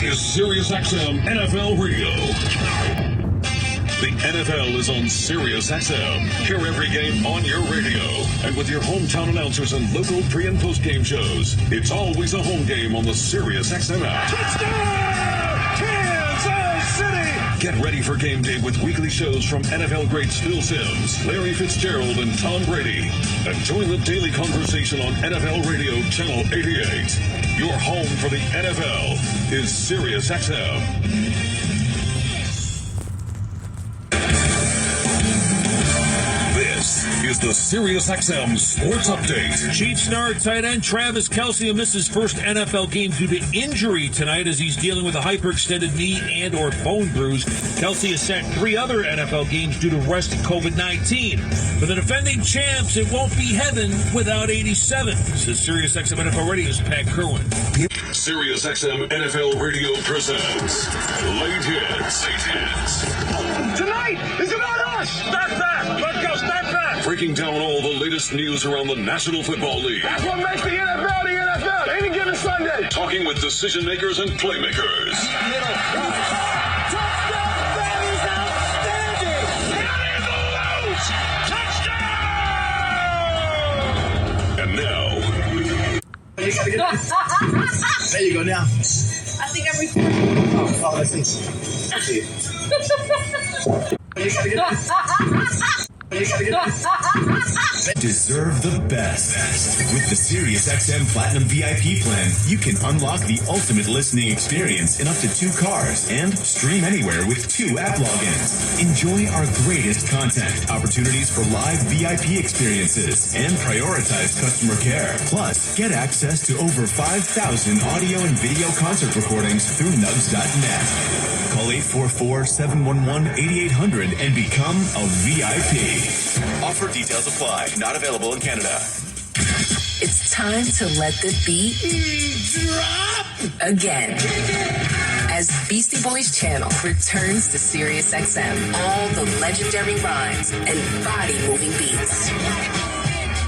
is SiriusXM NFL Radio. The NFL is on SiriusXM. Hear every game on your radio. And with your hometown announcers and local pre- and post-game shows, it's always a home game on the SiriusXM app. Touchdown! Kansas City! Get ready for game day with weekly shows from NFL greats Phil Simms, Larry Fitzgerald, and Tom Brady. And join the daily conversation on NFL Radio Channel 88. Your home for the NFL is SiriusXM. This is the SiriusXM Sports Update. Chiefs star tight end Travis Kelce will miss his first NFL game due to injury tonight as he's dealing with a hyperextended knee and or bone bruise. Kelce has sat 3 other NFL games due to rest and COVID-19. For the defending champs, it won't be heaven without 87, says SiriusXM NFL Radio's Pat Kerwin. SiriusXM NFL Radio presents Late Hits. Tonight is about us! Start back! Let's go, start back! Breaking down all the latest news around the National Football League. That's what makes the NFL the NFL, any given Sunday! Talking with decision makers and playmakers. And now, there you go now. I think I'm recording. Oh, let's see. Deserve the best. With the SiriusXM Platinum VIP plan, you can unlock the ultimate listening experience in up to 2 cars and stream anywhere with 2 app logins. Enjoy our greatest content, opportunities for live VIP experiences, and prioritized customer care. Plus, get access to over 5,000 audio and video concert recordings through nugs.net. Call 844-711-8800 and become a VIP. Offer details apply. Not available in Canada. It's time to let the beat drop again. As Beastie Boys Channel returns to SiriusXM, all the legendary rhymes and body-moving beats.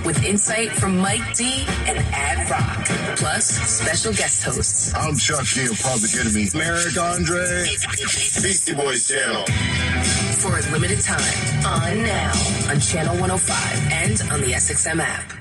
With insight from Mike D and Ad Rock, plus special guest hosts. I'm Chuck D of Public Enemy. Merrick Andre. Beastie Boys Channel. For a limited time, on now, on Channel 105 and on the SXM app.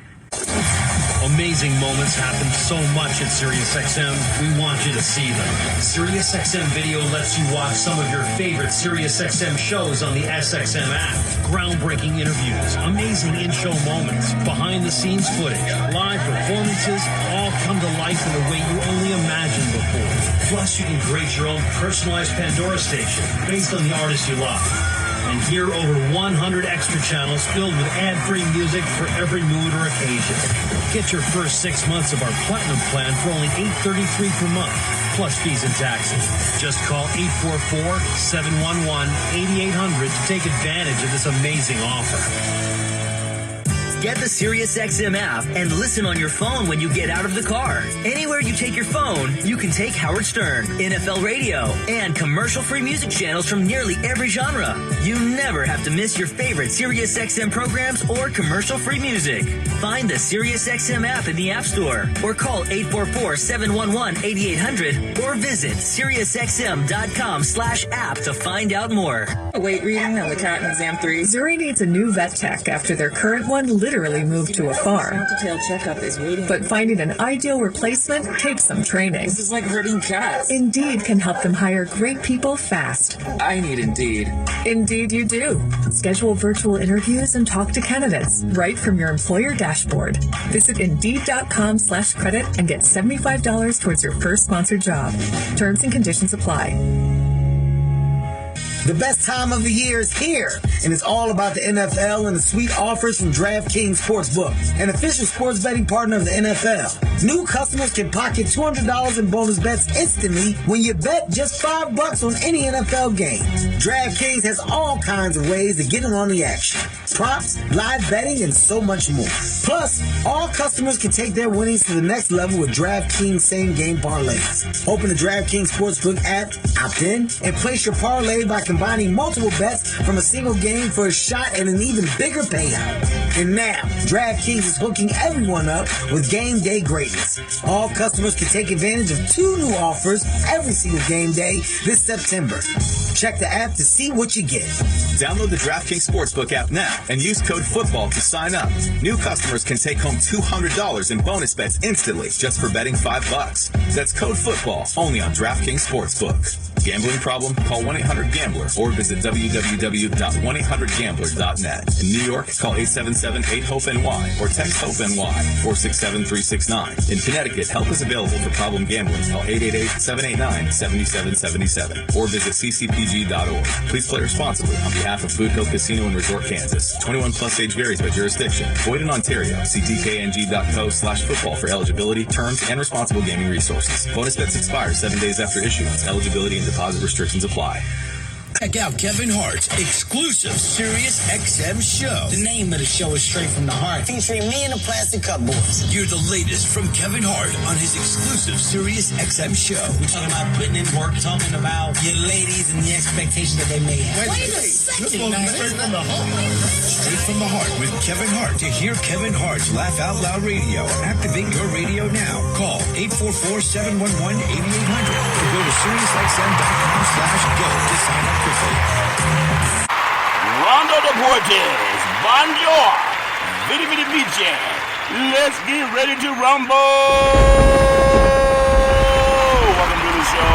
Amazing moments happen so much at SiriusXM. We want you to see them. SiriusXM Video lets you watch some of your favorite SiriusXM shows on the SXM app. Groundbreaking interviews, amazing in-show moments, behind-the-scenes footage, live performances, all come to life in a way you only imagined before. Plus, you can create your own personalized Pandora station based on the artists you love. And hear over 100 extra channels filled with ad-free music for every mood or occasion. Get your first 6 months of our Platinum plan for only $8.33 per month, plus fees and taxes. Just call 844-711-8800 to take advantage of this amazing offer. Get the SiriusXM app and listen on your phone when you get out of the car. Anywhere you take your phone, you can take Howard Stern, NFL Radio, and commercial-free music channels from nearly every genre. You never have to miss your favorite SiriusXM programs or commercial-free music. Find the SiriusXM app in the App Store or call 844-711-8800 or visit SiriusXM.com/app to find out more. Weight reading on the cat in exam 3. Zuri needs a new vet tech after their current one literally moved to a farm. Detailed checkup is waiting. But finding an ideal replacement takes some training. This is like herding cats. Indeed can help them hire great people fast. I need Indeed. Indeed you do. Schedule virtual interviews and talk to candidates right from your employer dashboard. Visit Indeed.com/credit and get $75 towards your first sponsored job. Terms and conditions apply. The best time of the year is here, and it's all about the NFL and the sweet offers from DraftKings Sportsbook, an official sports betting partner of the NFL. New customers can pocket $200 in bonus bets instantly when you bet just $5 on any NFL game. DraftKings has all kinds of ways to get in on the action. Props, live betting, and so much more. Plus, all customers can take their winnings to the next level with DraftKings same-game parlays. Open the DraftKings Sportsbook app, opt in, and place your parlay by combining multiple bets from a single game for a shot at an even bigger payout. And now, DraftKings is hooking everyone up with game day greatness. All customers can take advantage of 2 new offers every single game day this September. Check the app to see what you get. Download the DraftKings Sportsbook app now and use code FOOTBALL to sign up. New customers can take home $200 in bonus bets instantly just for betting $5. That's code FOOTBALL only on DraftKings Sportsbook. Gambling problem? Call 1-800-GAMBLER or visit www.1800gambler.net. In New York, call 877-8-HOPE-NY or text HOPE-NY 467-369. In Connecticut, help is available for problem gambling. Call 888-789-7777 or visit ccpg.org. Please play responsibly on behalf of Boot Hill Casino and Resort, Kansas. 21 plus age varies by jurisdiction. Void in Ontario. See dkng.co/football for eligibility, terms, and responsible gaming resources. Bonus bets expire 7 days after issuance. Eligibility and deposit restrictions apply. Check out Kevin Hart's exclusive Sirius XM show. The name of the show is Straight from the Heart, featuring me and the Plastic Cup Boys. Hear the latest from Kevin Hart on his exclusive Sirius XM show. We're talking about putting in work, talking about your ladies and the expectations that they may have. Wait a second, Straight from the Heart. Straight from the Heart with Kevin Hart. To hear Kevin Hart's Laugh Out Loud Radio, activate your radio now. Call 844-711-8800 or go to SiriusXM.com/go to sign up quickly. Rondo Deportes, Bonjour, Vidi Vidi Vici. Let's get ready to rumble. Welcome to the show.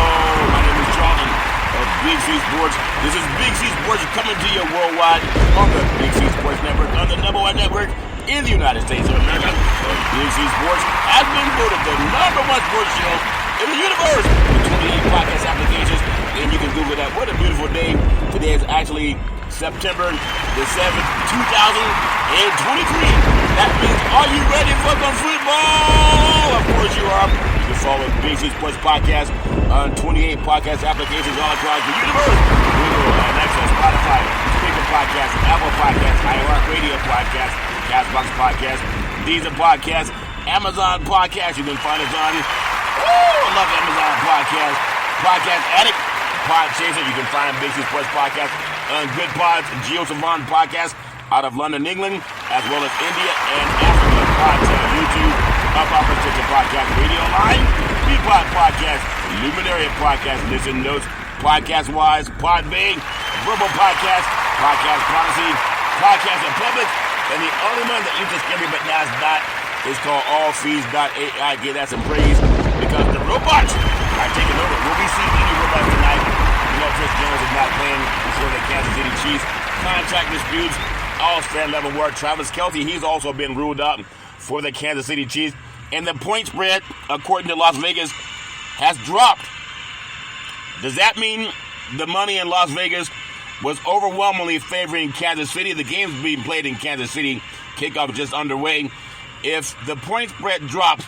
My name is Jordan of Big C Sports. This is Big C Sports coming to you worldwide on the Big C Sports Network, on the #1 network in the United States of America. Big C Sports has been voted the #1 sports show in the universe with 28 podcast applications, and you can Google that. What a beautiful day. Today is actually September the 7th, 2023. That means, are you ready for some football? Of course you are. You can follow Big C Sports Podcast on 28 podcast applications all across the universe. Google, Alexa, Spotify, Spreaker Podcast, Apple Podcast, iHeartRadio Podcast, Castbox Podcast, Deezer Podcast, Amazon Podcast. You can find us on, I love Amazon Podcast, Podcast Addict, Podchaser. You can find Big C Sports Podcast on Good Pods, Geo Savon Podcast out of London, England, as well as India and Africa. Podcast, YouTube, Up Opportunity Podcast, Radio Line, Beatpod Podcast, Luminaria Podcast, Listen Notes, Podcast Wise, Podbay, Verbal Podcast, Podcast Policy, Podcast in Public, and the only one that uses Scary but now it's not is called AllFeeds.ai. Give that some praise because the robots are taking over. Will we see any robots tonight? You know, Chris Jones is not playing for the Kansas City Chiefs. Contract disputes, all-stand level work. Travis Kelce, he's also been ruled out for the Kansas City Chiefs. And the point spread, according to Las Vegas, has dropped. Does that mean the money in Las Vegas was overwhelmingly favoring Kansas City? The game's being played in Kansas City. Kickoff is just underway. If the point spread drops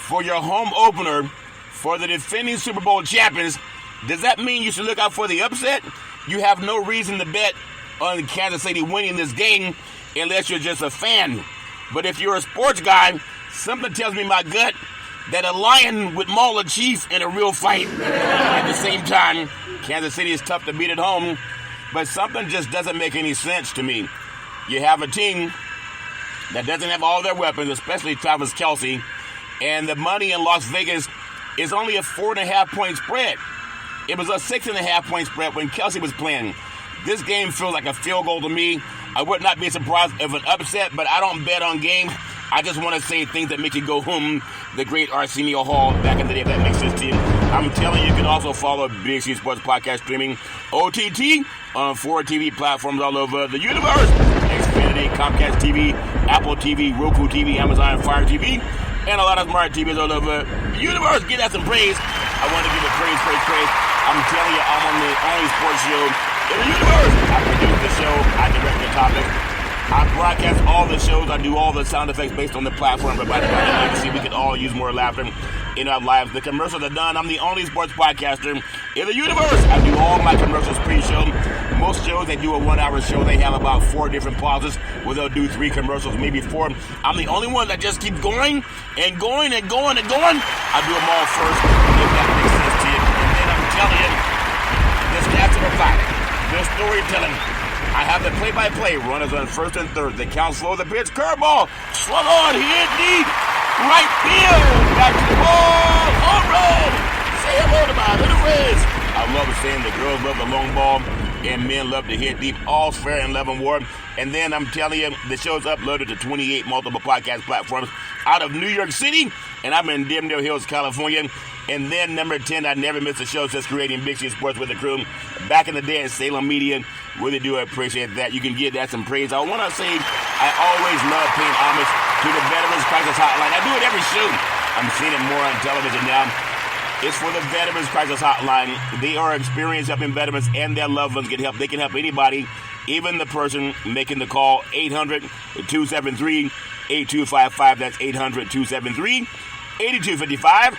for your home opener for the defending Super Bowl champions, does that mean you should look out for the upset? You have no reason to bet on Kansas City winning this game unless you're just a fan. But if you're a sports guy, something tells me in my gut that a lion would maul a chief in a real fight. At the same time, Kansas City is tough to beat at home, but something just doesn't make any sense to me. You have a team that doesn't have all their weapons, especially Travis Kelce, and the money in Las Vegas is only a 4.5-point spread. It was a 6.5-point spread when Kelce was playing. This game feels like a field goal to me. I would not be surprised if an upset, but I don't bet on games. I just want to say things that make you go, the great Arsenio Hall back in the day, if that makes sense to you. I'm telling you, you can also follow Big C Sports Podcast streaming OTT on 4 TV platforms all over the universe. Xfinity, Comcast TV, Apple TV, Roku TV, Amazon Fire TV, and a lot of smart TVs all over the universe. Give that some praise. I want to give it praise. I'm telling you, I'm on the only sports show in the universe. I produce the show. I direct the topics. I broadcast all the shows. I do all the sound effects based on the platform. But by the time you see, we could all use more laughter in our lives. The commercials are done. I'm the only sports podcaster in the universe. I do all my commercials pre-show. Most shows, they do a 1-hour show. They have about 4 different pauses where they'll do 3 commercials, maybe 4. I'm the only one that just keeps going and going and going and going. I do them all first, if that makes sense to you. And then I'm telling you, this cast of a fight. The storytelling. I have the play-by-play. Runners on first and third. The count slow. The pitch. Curveball. Swung on. Hit deep. Right field. Back to the ball. Home run. Say hello to my little Reds. I love saying the girls love the long ball and men love to hit deep. All's fair in love and war. And then I'm telling you, the show's uploaded to 28 multiple podcast platforms out of New York City, and I'm in Dimdale Hills, California. And then number 10, I never miss a show since creating Big C Sports with the crew. Back in the day at Salem Media, really do appreciate that. You can give that some praise. I want to say I always love paying homage to the Veterans Crisis Hotline. I do it every show. I'm seeing it more on television now. It's for the Veterans Crisis Hotline. They are experienced helping veterans and their loved ones get help. They can help anybody, even the person making the call. 800-273-8255. That's 800-273-8255.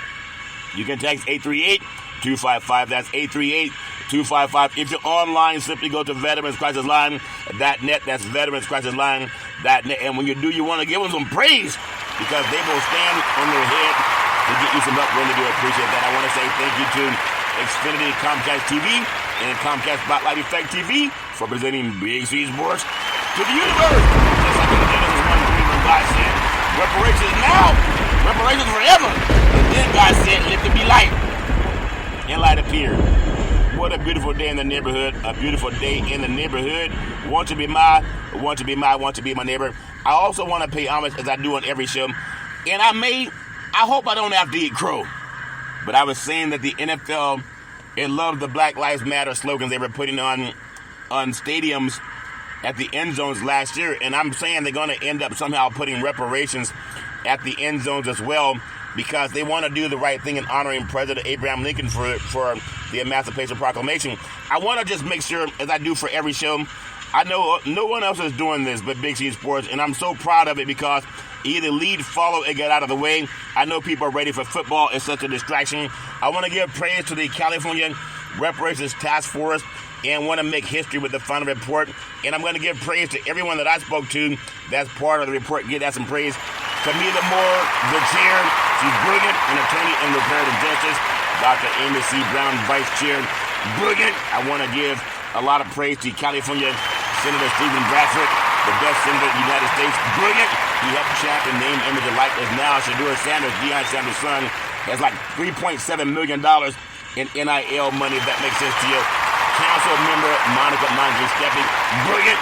You can text 838-255. That's 838-255. If you're online, simply go to veteranscrisisline.net. That's veteranscrisisline.net. And when you do, you want to give them some praise because they will stand on their head to get you some help. Really do appreciate that. I want to say thank you to Xfinity Comcast TV and Comcast Spotlight Effect TV for presenting Big C Sports to the universe. Just like in Genesis 1:3 when God said, reparations now, reparations forever. And then God said, let there be light. And light appeared. What a beautiful day in the neighborhood. A beautiful day in the neighborhood. Want to be my neighbor. I also want to pay homage, as I do on every show. And I hope I don't have to eat crow. But I was saying that the NFL, it loved the Black Lives Matter slogans they were putting on stadiums at the end zones last year. And I'm saying they're going to end up somehow putting reparations at the end zones as well, because they want to do the right thing in honoring President Abraham Lincoln for the Emancipation Proclamation. I want to just make sure, as I do for every show, I know no one else is doing this but Big C Sports, and I'm so proud of it because either lead, follow, and get out of the way. I know people are ready for football. It's such a distraction. I want to give praise to the California Reparations Task Force and want to make history with the final report. And I'm going to give praise to everyone that I spoke to that's part of the report. Give that some praise. Camila Moore, the chair. She's brilliant, an attorney in reparative justice. Dr. Amy C. Brown, vice chair. Brilliant. I want to give a lot of praise to California Senator Stephen Bradford, the best senator in the United States. Brilliant. He helped champion name, image, and likeness. Now Shadura Sanders, Deion Sanders' son, has like $3.7 million in NIL money, if that makes sense to you. Council member Monica Mondry-Steppe, brilliant.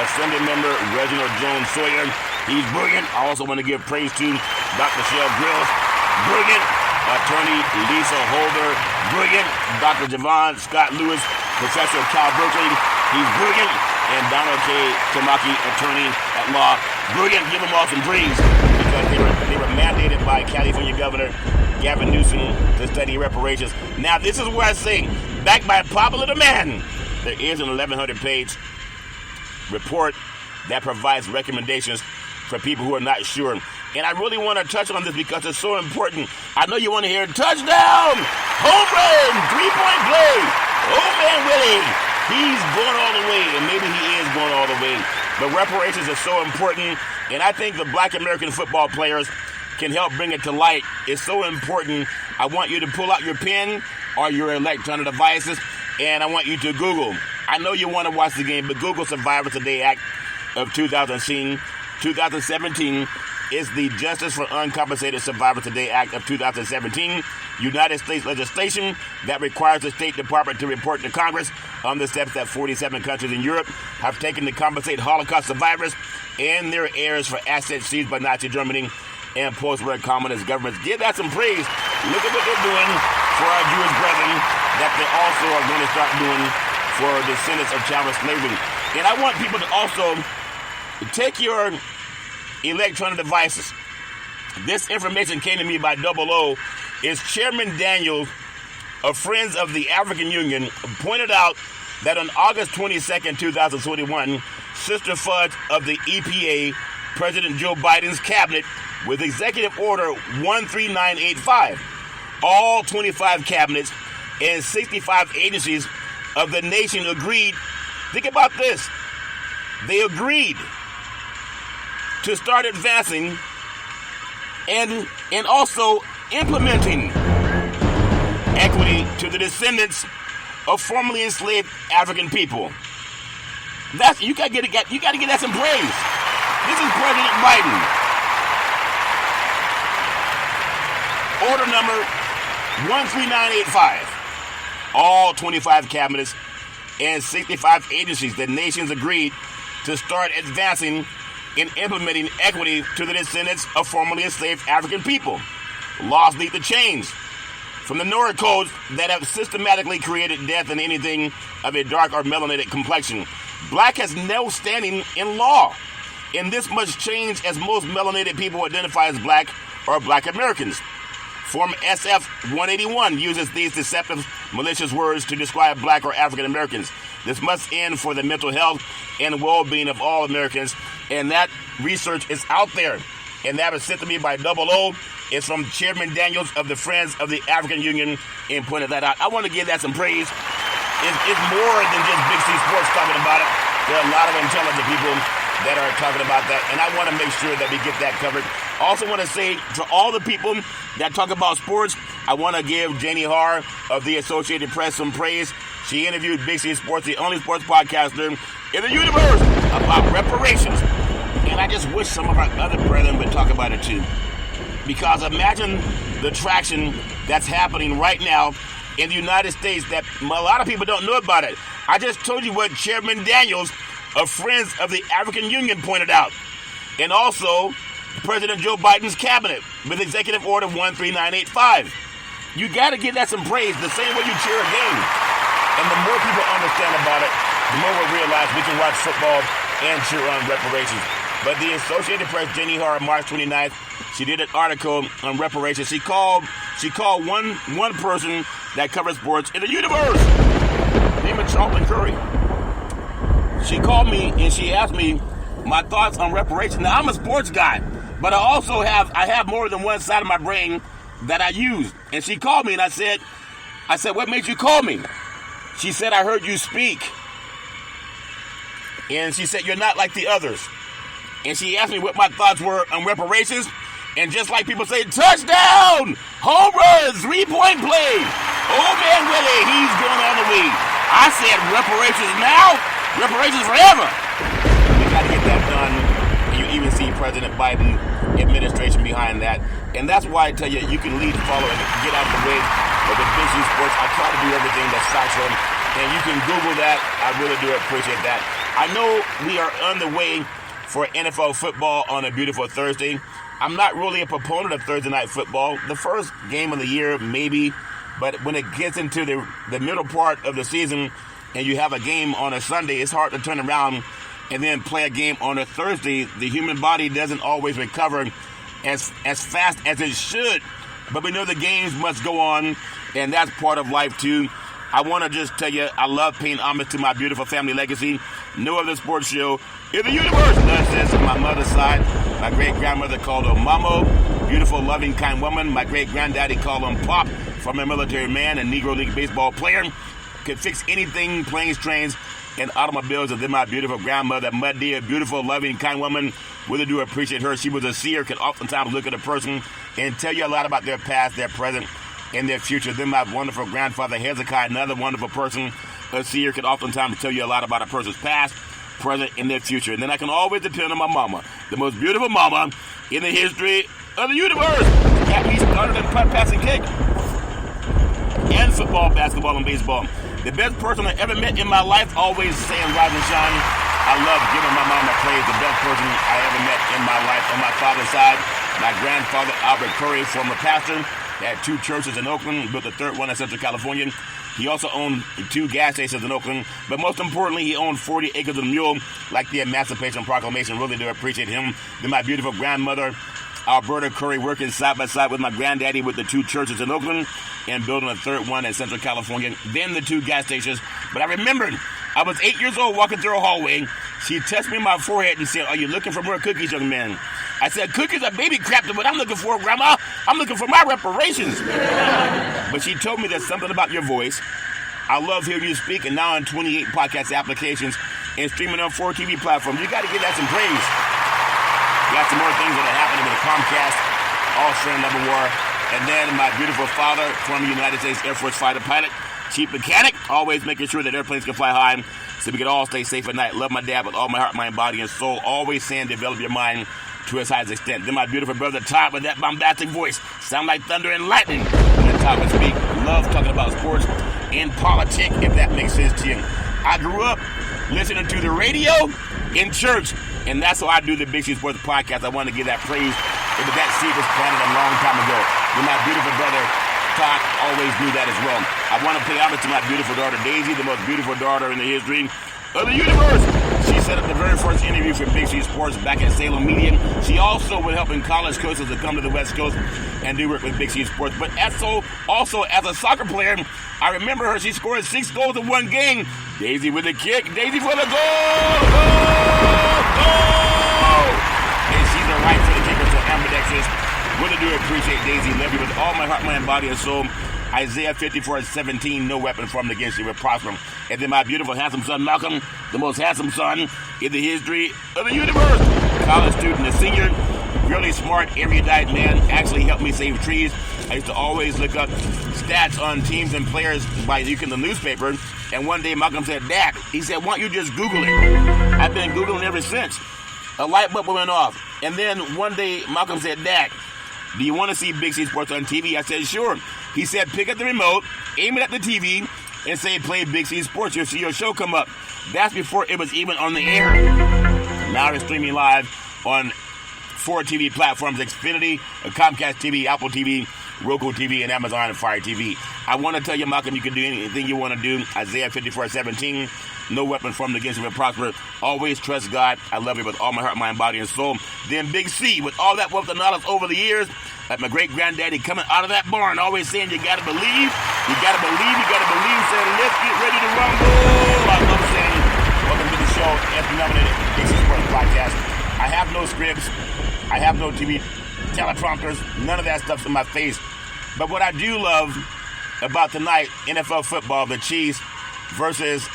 Assembly member Reginald Jones Sawyer, he's brilliant. I also want to give praise to Dr. Shell Grills, brilliant. Attorney Lisa Holder, brilliant. Dr. Javon Scott Lewis, professor of Cal Berkeley, he's brilliant. And Donald K. Tamaki, attorney at law, brilliant. Give them all some praise because they were mandated by California Governor Gavin Newsom to study reparations. Now, this is where I say, backed by popular demand, there is an 1,100-page report that provides recommendations for people who are not sure. And I really want to touch on this because it's so important. I know you want to hear touchdown, home run, three-point play. Oh, man, Willie, he's going all the way, and maybe he is going all the way. But reparations is so important, and I think the Black American football players can help bring it to light. It's so important. I want you to pull out your pen or your electronic devices, and I want you to Google. I know you want to watch the game, but Google Survivors Today Act of 2017 is the Justice for Uncompensated Survivors Today Act of 2017, United States legislation that requires the State Department to report to Congress on the steps that 47 countries in Europe have taken to compensate Holocaust survivors and their heirs for assets seized by Nazi Germany and post-war communist governments. Give that some praise. Look at what they're doing for our Jewish brethren that they also are going to start doing for descendants of child slavery. And I want people to also take your electronic devices. This information came to me by Double O. Is Chairman Daniels of Friends of the African Union pointed out that on August 22nd, 2021, Sister Fudge of the EPA, President Joe Biden's cabinet, with Executive Order 13985, all 25 cabinets and 65 agencies of the nation agreed. Think about this. They agreed to start advancing and also implementing equity to the descendants of formerly enslaved African people. You gotta get that some praise. This is President Biden. Order number 13985. All 25 cabinets and 65 agencies, the nations agreed to start advancing and implementing equity to the descendants of formerly enslaved African people. Laws need to change from the NORA codes that have systematically created death in anything of a dark or melanated complexion. Black has no standing in law, and this must change as most melanated people identify as black or black Americans. Form SF 181 uses these deceptive, malicious words to describe black or African Americans. This must end for the mental health and well-being of all Americans, and that research is out there. And that was sent to me by Double O. It's from Chairman Daniels of the Friends of the African Union, and pointed that out. I want to give that some praise. It's more than just Big C Sports talking about it. There are a lot of intelligent people that are talking about that, and I want to make sure that we get that covered. Also want to say to all the people that talk about sports, I want to give Janie Har of the Associated Press some praise. She interviewed Big C Sports, the only sports podcaster in the universe, about reparations. And I just wish some of our other brethren would talk about it too. Because imagine the traction that's happening right now in the United States that a lot of people don't know about it. I just told you what Chairman Daniels of Friends of the African Union pointed out. And also President Joe Biden's cabinet with Executive Order 13985. You got to give that some praise the same way you cheer a game. And the more people understand about it, the more we realize we can watch football and cheer on reparations. But the Associated Press, Jenny Har, March 29th, she did an article on reparations. She called one person that covers sports in the universe, named Charlton Curry. She called me and she asked me my thoughts on reparations. Now, I'm a sports guy, but I have more than one side of my brain that I use. And she called me and I said, what made you call me? She said, I heard you speak. And she said, you're not like the others. And she asked me what my thoughts were on reparations. And just like people say, touchdown, home run, 3-point play. Old man Willie, he's going on the lead. I said reparations now, reparations forever. We got to get that done. You even see President Biden administration behind that. And that's why I tell you, you can lead, follow, and get out of the way. But with Big C Sports, I try to do everything that's factual. And you can Google that. I really do appreciate that. I know we are on the way for NFL football on a beautiful Thursday. I'm not really a proponent of Thursday night football. The first game of the year, maybe. But when it gets into the middle part of the season and you have a game on a Sunday, it's hard to turn around and then play a game on a Thursday. The human body doesn't always recover as fast as it should. But we know the games must go on, and that's part of life too. I want to just tell you, I love paying homage to my beautiful family legacy. No other sports show in the universe does this. On my mother's side, my great-grandmother called her Mamo, beautiful, loving, kind woman. My great-granddaddy called him Pop, former military man and Negro League baseball player. Could fix anything, planes, trains, and automobiles. And then my beautiful grandmother, Muddy, a beautiful, loving, kind woman. Really do appreciate her. She was a seer, could oftentimes look at a person and tell you a lot about their past, their present, and their future. Then my wonderful grandfather, Hezekiah, another wonderful person, a seer, could oftentimes tell you a lot about a person's past, present, and their future. And then I can always depend on my mama, the most beautiful mama in the history of the universe. Got me started in putt, pass, and kick, and football, basketball, and baseball. The best person I ever met in my life, always saying rise and shine. I love giving my mama praise. The best person I ever met in my life. On my father's side, my grandfather, Albert Curry, former pastor, had 2 churches in Oakland, built the 3rd one in Central California. He also owned 2 gas stations in Oakland, but most importantly, he owned 40 acres of mule, like the Emancipation Proclamation. Really do appreciate him. Then my beautiful grandmother, Alberta Curry, working side by side with my granddaddy with the 2 churches in Oakland and building a 3rd one in Central California, then the 2 gas stations. But I remembered, I was 8 years old walking through a hallway. She touched me on my forehead and said, are you looking for more cookies, young man? I said, cookies are baby crap, but I'm looking for, Grandma. I'm looking for my reparations. But she told me there's something about your voice. I love hearing you speak, and now on 28 podcast applications and streaming on 4 TV platforms. You got to give that some praise. Got some more things that are happening with Comcast, all strand level war. And then my beautiful father, former United States Air Force fighter pilot, chief mechanic, always making sure that airplanes can fly high. so we can all stay safe at night. Love my dad with all my heart, mind, body, and soul. Always saying develop your mind to its highest extent. Then my beautiful brother Todd with that bombastic voice. Sound like thunder and lightning when Todd would speak. Love talking about sports and politics, if that makes sense to you. I grew up listening to the radio in church, and that's how I do the Big C Sports podcast. I want to give that praise to that seed was planted a long time ago. When my beautiful brother Todd always knew that as well. I want to pay homage to my beautiful daughter Daisy, the most beautiful daughter in the history of the universe. She set up the very first interview for Big C Sports back at Salem Media. She also would help college coaches to come to the West Coast and do work with Big C Sports. But also as a soccer player, I remember her. She scored 6 goals in one game. Daisy with the kick. Daisy for the goal. Goal! And she's a right-footed kicker, so ambidextrous. Really do appreciate Daisy. Love you with all my heart, mind, body, and soul. Isaiah 54:17, no weapon formed against you will prosper. And then my beautiful, handsome son, Malcolm, the most handsome son in the history of the universe. College student, a senior, really smart, erudite man, actually helped me save trees. I used to always look up stats on teams and players by looking the newspaper. And one day Malcolm said, Dad, he said, why don't you just Google it? I've been Googling ever since. A light bulb went off. And then one day Malcolm said, Dad, do you want to see Big C Sports on TV? I said, sure. He said, pick up the remote, aim it at the TV, and say, play Big C Sports. You'll see your show come up. That's before it was even on the air. Now it's streaming live on 4 TV platforms, Xfinity, Comcast TV, Apple TV, Roku TV, and Amazon and Fire TV. I want to tell you, Malcolm, you can do anything you want to do. Isaiah 54:17, no weapon formed against you will prosper. Always trust God. I love you with all my heart, mind, body, and soul. Then Big C, with all that wealth and knowledge over the years, like my great-granddaddy coming out of that barn, always saying, you got to believe, you got to believe, you got to believe, saying, let's get ready to rumble. I love saying, welcome to the show, nominated Big C Sports Podcast. I have no scripts. I have no TV teleprompters. None of that stuff's in my face. But what I do love about tonight, NFL football, the Chiefs versus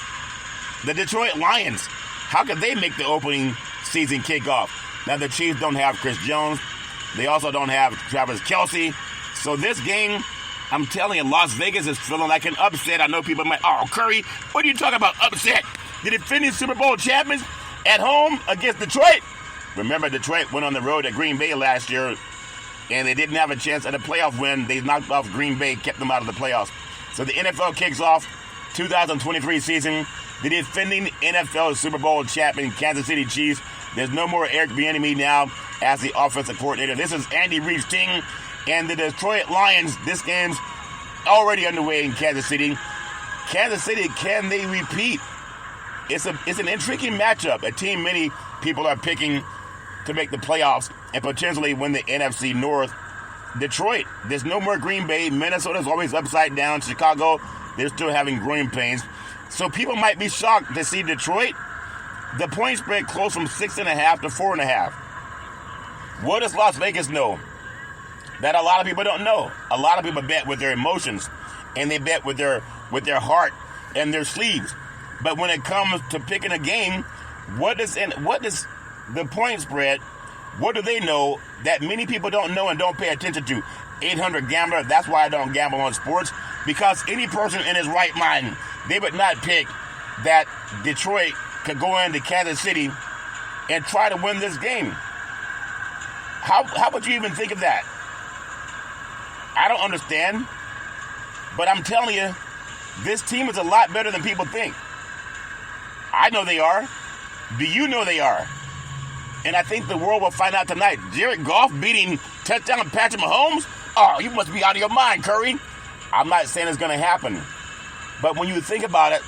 the Detroit Lions. How could they make the opening season kickoff? Now, the Chiefs don't have Chris Jones. They also don't have Travis Kelce. So this game, I'm telling you, Las Vegas is feeling like an upset. I know people might, oh, Curry, what are you talking about upset? The defending Super Bowl champions at home against Detroit? Remember, Detroit went on the road at Green Bay last year, and they didn't have a chance at a playoff win. They knocked off Green Bay, kept them out of the playoffs. So the NFL kicks off 2023 season. The defending NFL Super Bowl champion Kansas City Chiefs. There's no more Eric Bieniemy now as the offensive coordinator. This is Andy Reid's team. And the Detroit Lions, this game's already underway in Kansas City. Kansas City, can they repeat? It's an intriguing matchup, a team many people are picking to make the playoffs and potentially win the NFC North. Detroit, there's no more Green Bay. Minnesota's always upside down. Chicago, they're still having growing pains. So people might be shocked to see Detroit. The point spread close from 6.5 to 4.5. What does Las Vegas know that a lot of people don't know? A lot of people bet with their emotions, and they bet with their heart and their sleeves. But when it comes to picking a game, what does the point spread? What do they know that many people don't know and don't pay attention to? 800 Gambler. That's why I don't gamble on sports, because any person in his right mind, they would not pick that Detroit could go into Kansas City and try to win this game. How would you even think of that? I don't understand. But I'm telling you, this team is a lot better than people think. I know they are. Do you know they are? And I think the world will find out tonight. Jared Goff beating touchdown Patrick Mahomes? Oh, you must be out of your mind, Curry. I'm not saying it's going to happen. But when you think about it,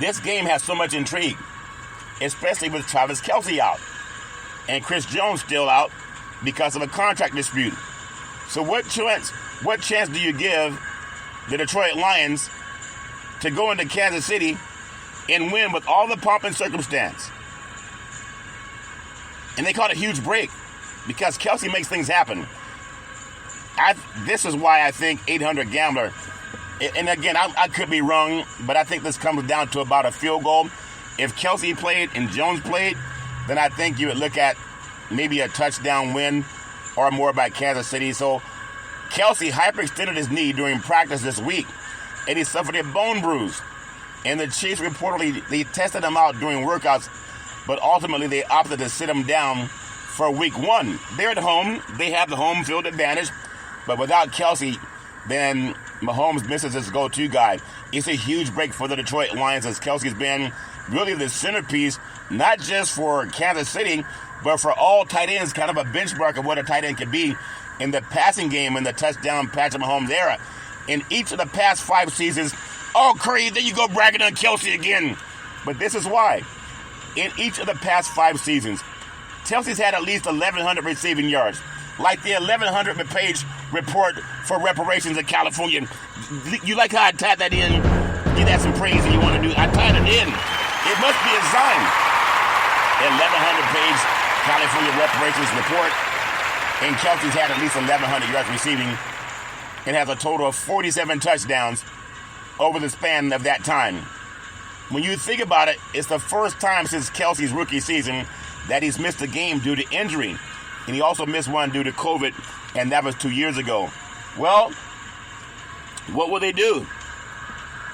this game has so much intrigue, especially with Travis Kelce out and Chris Jones still out because of a contract dispute. So what chance do you give the Detroit Lions to go into Kansas City and win with all the pomp and circumstance? And they call it a huge break because Kelce makes things happen. This is why I think 800 Gambler, and again, I could be wrong, but I think this comes down to about a field goal. If Kelce played and Jones played, then I think you would look at maybe a touchdown win or more by Kansas City. So Kelce hyperextended his knee during practice this week, and he suffered a bone bruise. And the Chiefs reportedly, they tested him out during workouts, but ultimately they opted to sit him down for week 1. They're at home. They have the home field advantage. But without Kelce, then Mahomes misses his go-to guy. It's a huge break for the Detroit Lions as Kelce's been really the centerpiece, not just for Kansas City, but for all tight ends, kind of a benchmark of what a tight end can be in the passing game in the touchdown Patrick Mahomes era. In each of the past 5 seasons, oh, Curry, there you go bragging on Kelce again. But this is why. In each of the past 5 seasons, Kelce's had at least 1,100 receiving yards. Like the 1,100 page report for reparations in California. You like how I tied that in? Give that some praise that you want to do. I tied it in. It must be a sign. 1,100 page California reparations report. And Kelce's had at least 1,100 yards receiving and has a total of 47 touchdowns over the span of that time. When you think about it, it's the first time since Kelce's rookie season that he's missed a game due to injury. And he also missed one due to COVID, and that was 2 years ago. Well, what will they do?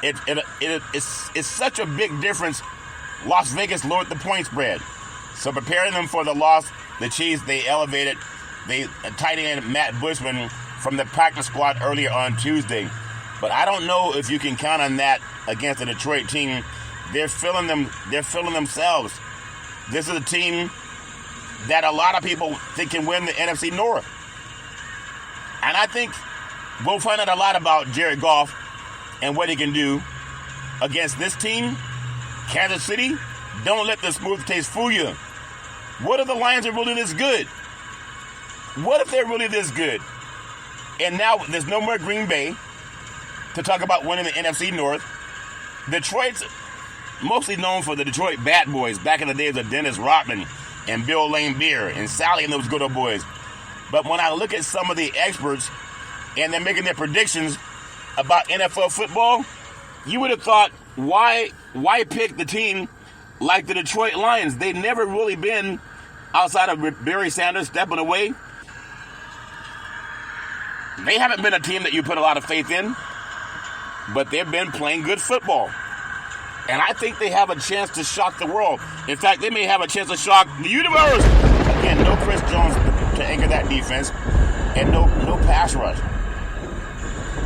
It's such a big difference. Las Vegas lowered the point spread. So preparing them for the loss, the Chiefs, they elevated tight end Matt Bushman from the practice squad earlier on Tuesday. But I don't know if you can count on that against the Detroit team. They're feeling themselves. This is a team that a lot of people think can win the NFC North. And I think we'll find out a lot about Jared Goff and what he can do against this team. Kansas City, don't let the smooth taste fool you. What if the Lions are really this good? What if they're really this good? And now there's no more Green Bay to talk about winning the NFC North. Detroit's mostly known for the Detroit Bad Boys back in the days of Dennis Rodman and Bill Lane Beer and Sally and those good old boys. But when I look at some of the experts and they're making their predictions about NFL football, you would have thought, why pick the team like the Detroit Lions? They've never really been, outside of Barry Sanders stepping away, they haven't been a team that you put a lot of faith in, but they've been playing good football. And I think they have a chance to shock the world. In fact, they may have a chance to shock the universe. Again, no Chris Jones to anchor that defense, and no pass rush.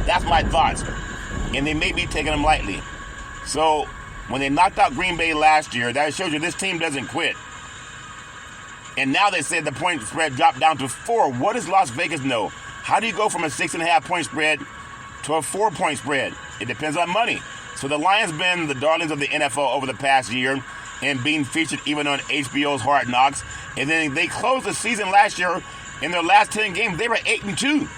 That's my thoughts. And they may be taking them lightly. So, when they knocked out Green Bay last year, that shows you this team doesn't quit. And now they said the point spread dropped down to 4. What does Las Vegas know? How do you go from a 6.5 point spread to a 4-point spread? It depends on money. So the Lions been the darlings of the NFL over the past year and being featured even on HBO's Hard Knocks. And then they closed the season last year. In their last 10 games, they were 8-2.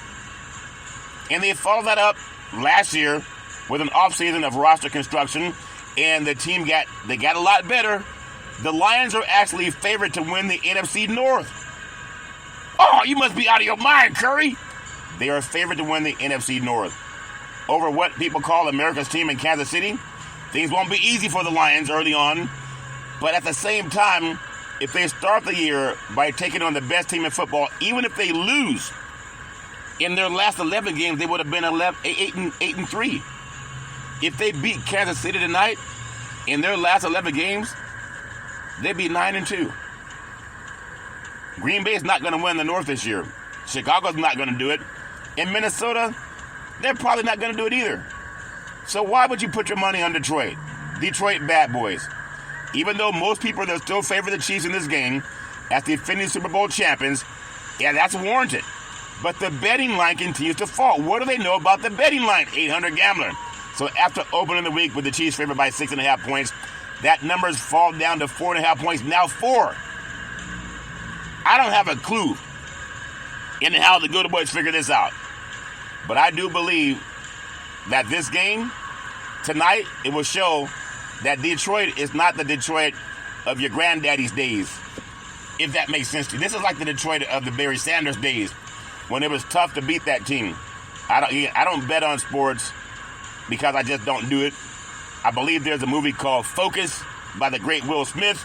And they followed that up last year with an offseason of roster construction. And the team got a lot better. The Lions are actually favored to win the NFC North. Oh, you must be out of your mind, Curry. They are favored to win the NFC North. Over what people call America's team in Kansas City. Things won't be easy for the Lions early on. But at the same time, if they start the year by taking on the best team in football, even if they lose, in their last 11 games, they would have been 8-3. If they beat Kansas City tonight, in their last 11 games, they'd be 9-2. Green Bay's not going to win the North this year. Chicago's not going to do it. In Minnesota, they're probably not going to do it either. So why would you put your money on Detroit? Detroit Bad Boys. Even though most people are still favor the Chiefs in this game as the defending Super Bowl champions, yeah, that's warranted. But the betting line continues to fall. What do they know about the betting line? 800 Gambler. So after opening the week with the Chiefs favored by 6.5 points, that number's fallen down to 4.5 points, now 4. I don't have a clue in how the good boys figure this out. But I do believe that this game, tonight, it will show that Detroit is not the Detroit of your granddaddy's days, if that makes sense to you. This is like the Detroit of the Barry Sanders days, when it was tough to beat that team. I don't bet on sports because I just don't do it. I believe there's a movie called Focus by the great Will Smith,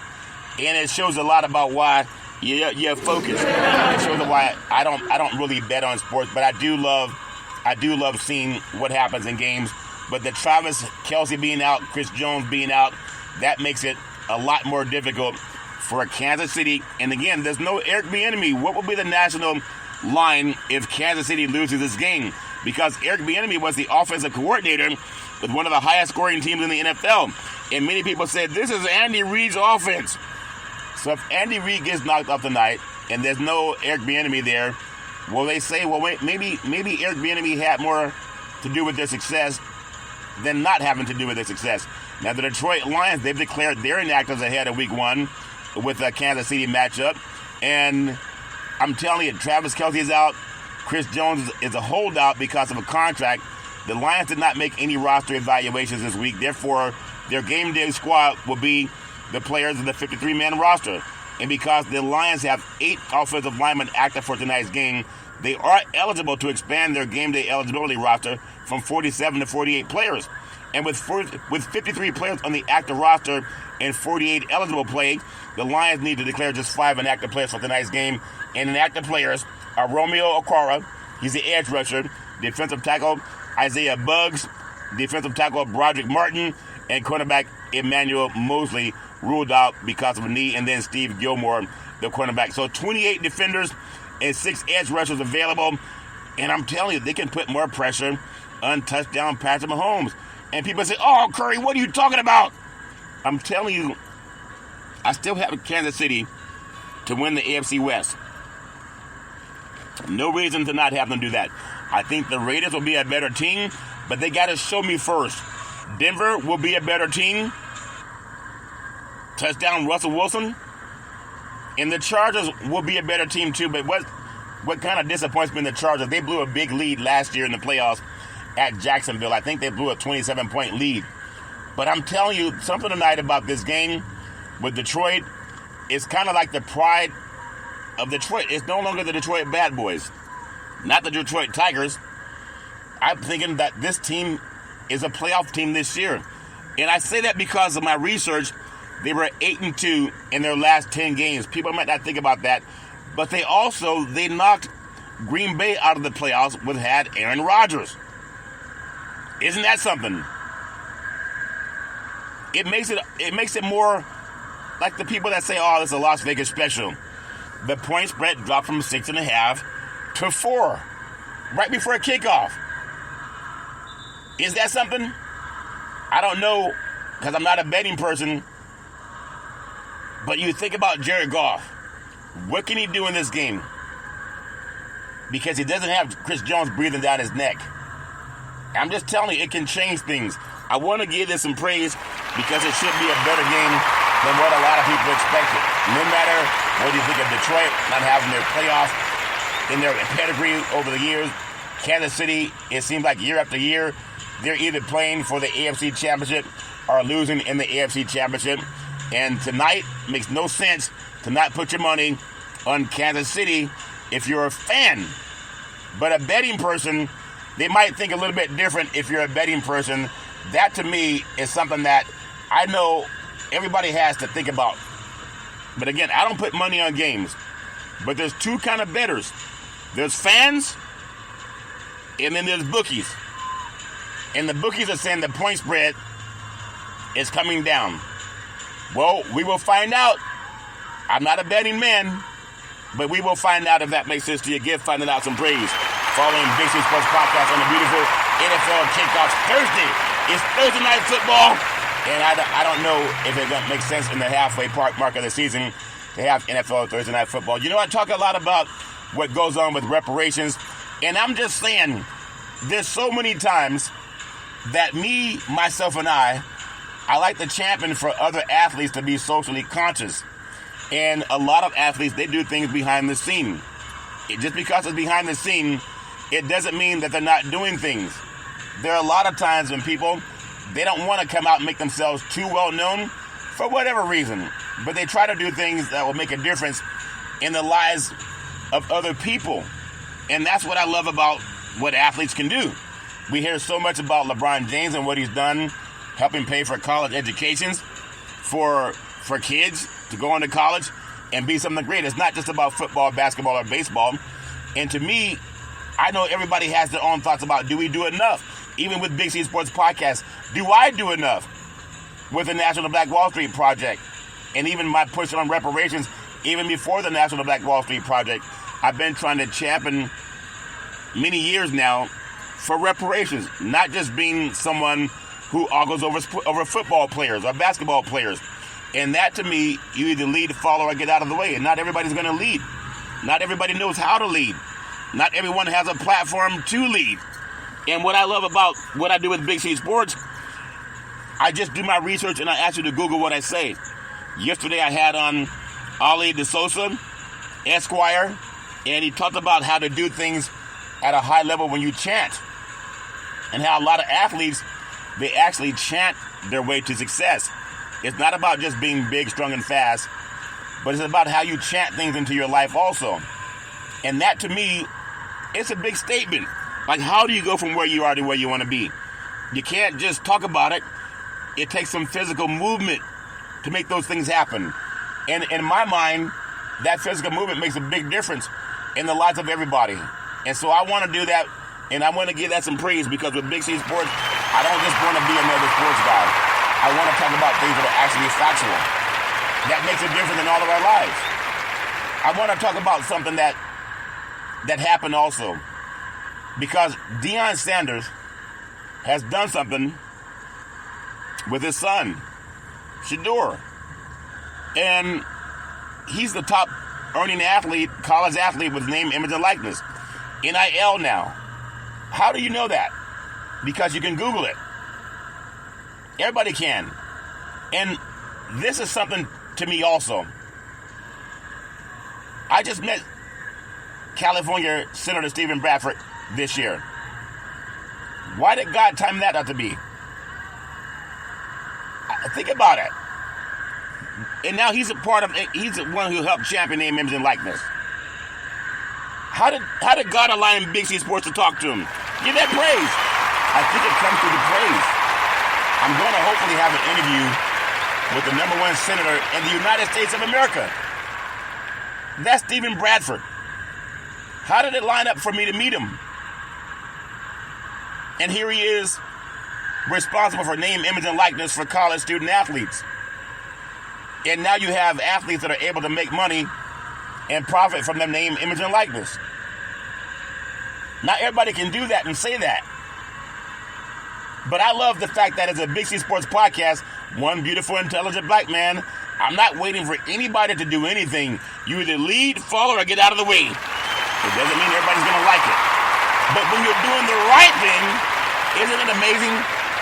and it shows a lot about why you're focused. It shows why I don't really bet on sports, but I do love seeing what happens in games But the Travis Kelce being out, Chris Jones being out, that makes it a lot more difficult for Kansas City. And again, there's no Eric Bieniemy. What will be the national line if Kansas City loses this game? Because Eric Bieniemy was the offensive coordinator with one of the highest scoring teams in the NFL. And many people said, this is Andy Reid's offense. So if Andy Reid gets knocked off tonight and there's no Eric Bieniemy there, will they say, well, wait, maybe Eric Bieniemy had more to do with their success than not having to do with their success? Now, the Detroit Lions, they've declared their inactives ahead of Week 1 with the Kansas City matchup. And I'm telling you, Travis Kelce is out. Chris Jones is a holdout because of a contract. The Lions did not make any roster evaluations this week. Therefore, their game day squad will be the players of the 53-man roster. And because the Lions have 8 offensive linemen active for tonight's game, they are eligible to expand their game day eligibility roster from 47 to 48 players. And with 53 players on the active roster and 48 eligible play, the Lions need to declare just 5 inactive players for tonight's game. And inactive players are Romeo Okwara, he's the edge rusher, defensive tackle Isaiah Buggs, defensive tackle Broderick Martin, and cornerback Emmanuel Mosley ruled out because of a knee, and then Steve Gilmore, the cornerback. So 28 defenders and 6 edge rushers available, and I'm telling you, they can put more pressure on touchdown Patrick Mahomes. And people say, oh, Curry, what are you talking about? I'm telling you, I still have Kansas City to win the AFC West. No reason to not have them do that. I think the Raiders will be a better team, but they got to show me first. Denver will be a better team. Touchdown Russell Wilson. And the Chargers will be a better team too, but what kind of disappoints me in the Chargers? They blew a big lead last year in the playoffs at Jacksonville. I think they blew a 27-point lead. But I'm telling you something tonight about this game with Detroit. It's kind of like the pride of Detroit. It's no longer the Detroit Bad Boys, not the Detroit Tigers. I'm thinking that this team is a playoff team this year. And I say that because of my research. They were 8-2 in their last 10 games. People might not think about that. But they knocked Green Bay out of the playoffs with had Aaron Rodgers. Isn't that something? It makes it more like the people that say, oh, this is a Las Vegas special. The point spread dropped from 6.5 to 4 right before kickoff. Is that something? I don't know, because I'm not a betting person. But you think about Jared Goff. What can he do in this game? Because he doesn't have Chris Jones breathing down his neck. I'm just telling you, it can change things. I want to give this some praise because it should be a better game than what a lot of people expected. No matter what you think of Detroit not having their playoffs in their pedigree over the years, Kansas City, it seems like year after year, they're either playing for the AFC Championship or losing in the AFC Championship. And tonight makes no sense to not put your money on Kansas City if you're a fan. But a betting person, they might think a little bit different if you're a betting person. That to me is something that I know everybody has to think about. But again, I don't put money on games. But there's two kind of bettors. There's fans, and then there's bookies. And the bookies are saying the point spread is coming down. Well, we will find out. I'm not a betting man, but we will find out if that makes sense to you. Give Finding Out some praise. Following Big C Sports Podcast on the beautiful NFL kickoffs Thursday. It's Thursday night football, and I don't know if it makes sense in the halfway mark of the season to have NFL Thursday night football. You know, I talk a lot about what goes on with reparations, and I'm just saying there's so many times that me, myself, and I like to champion for other athletes to be socially conscious. And a lot of athletes, they do things behind the scene. Just because it's behind the scene, it doesn't mean that they're not doing things. There are a lot of times when people, they don't want to come out and make themselves too well known for whatever reason. But they try to do things that will make a difference in the lives of other people. And that's what I love about what athletes can do. We hear so much about LeBron James and what he's done, helping pay for college educations for kids to go into college and be something great. It's not just about football, basketball, or baseball. And to me, I know everybody has their own thoughts about, do we do enough? even with Big C Sports Podcast, do I do enough with the National Black Wall Street Project? And even my push on reparations, even before the National Black Wall Street Project, I've been trying to champion many years now for reparations, not just being someone who ogles over football players or basketball players. And that, to me, you either lead, follow, or get out of the way. And not everybody's going to lead. Not everybody knows how to lead. Not everyone has a platform to lead. And what I love about what I do with Big C Sports, I just do my research and I ask you to Google what I say. Yesterday I had on Ali DeSosa, Esquire, and he talked about how to do things at a high level when you chant. And how a lot of athletes, they actually chant their way to success. It's not about just being big, strong, and fast, but it's about how you chant things into your life also. And that, to me, it's a big statement. Like, how do you go from where you are to where you want to be? You can't just talk about it. It takes some physical movement to make those things happen. And in my mind, that physical movement makes a big difference in the lives of everybody. And so I want to do that, and I want to give that some praise, because with Big C Sports, I don't just want to be another sports guy. I want to talk about things that are actually factual. That makes a difference in all of our lives. I want to talk about something that happened also. Because Deion Sanders has done something with his son, Shador. And he's the top earning athlete, college athlete with name, image, and likeness. NIL now. How do you know that? Because you can Google it. Everybody can. And this is something to me also. I just met California Senator Stephen Bradford this year. Why did God time that out to be? Think about it. And now he's he's the one who helped champion name, image, and likeness. How did God align Big C Sports to talk to him? Give that praise. I think it comes through the praise. I'm going to hopefully have an interview with the #1 senator in the United States of America. That's Stephen Bradford. How did it line up for me to meet him? And here he is, responsible for name, image, and likeness for college student athletes. And now you have athletes that are able to make money and profit from their name, image, and likeness. Not everybody can do that and say that. But I love the fact that as a Big C Sports Podcast, one beautiful, intelligent black man, I'm not waiting for anybody to do anything. You either lead, follow, or get out of the way. It doesn't mean everybody's going to like it. But when you're doing the right thing, isn't it amazing